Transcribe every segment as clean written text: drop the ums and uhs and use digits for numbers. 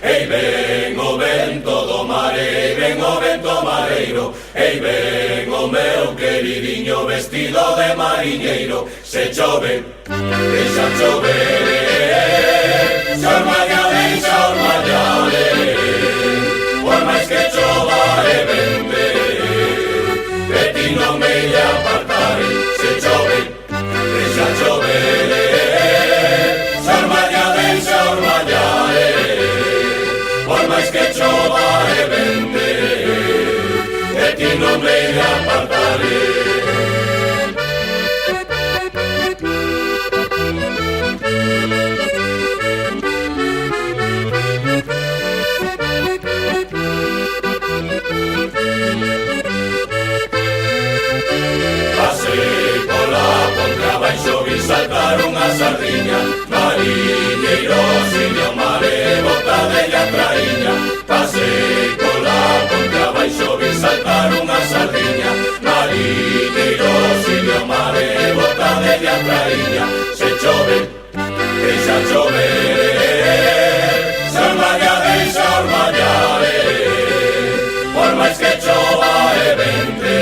Ei ven o vento do mare, ven o vento mareiro. Ei ven o meu queridinho vestido de mariñeiro. Se chove, deixa chover, se ormalla, deixa ormallar. Por máis que chova e vente, de ti non me lle apartar. Se chove, deixa chover, se ormalla, deixa ormallar. Por máis que chova e vente, de ti non me lle apartaré. Pasei pola ponte abaixo, vi saltar unha sardiña. Mariñeiro, siño mare, bota della traíña. Pasei pola ponte abaixo, vi saltar unha sardiña. Mariñeiro, siño mare, bota della traíña. Se chove, deixa chover, se ormalla, deixa ormallar. Por máis que chova e vente,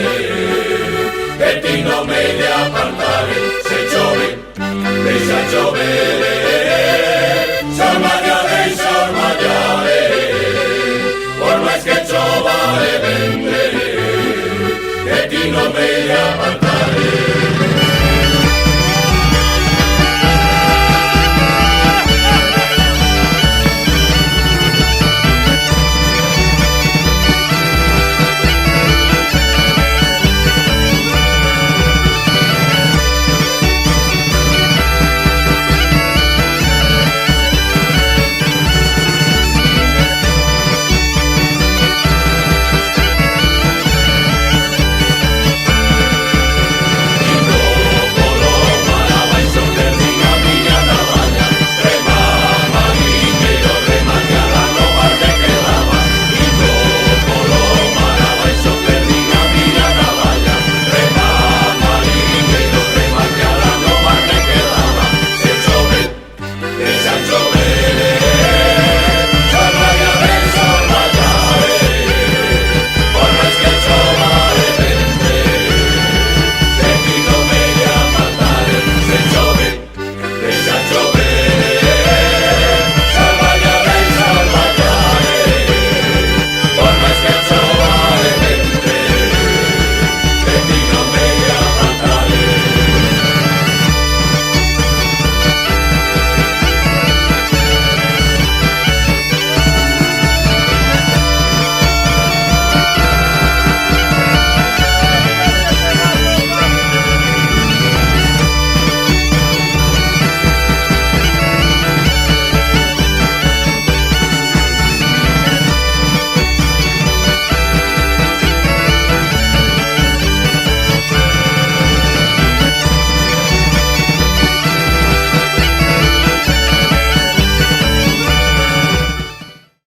de ti non me lle apartar. Se chove, deixa chover.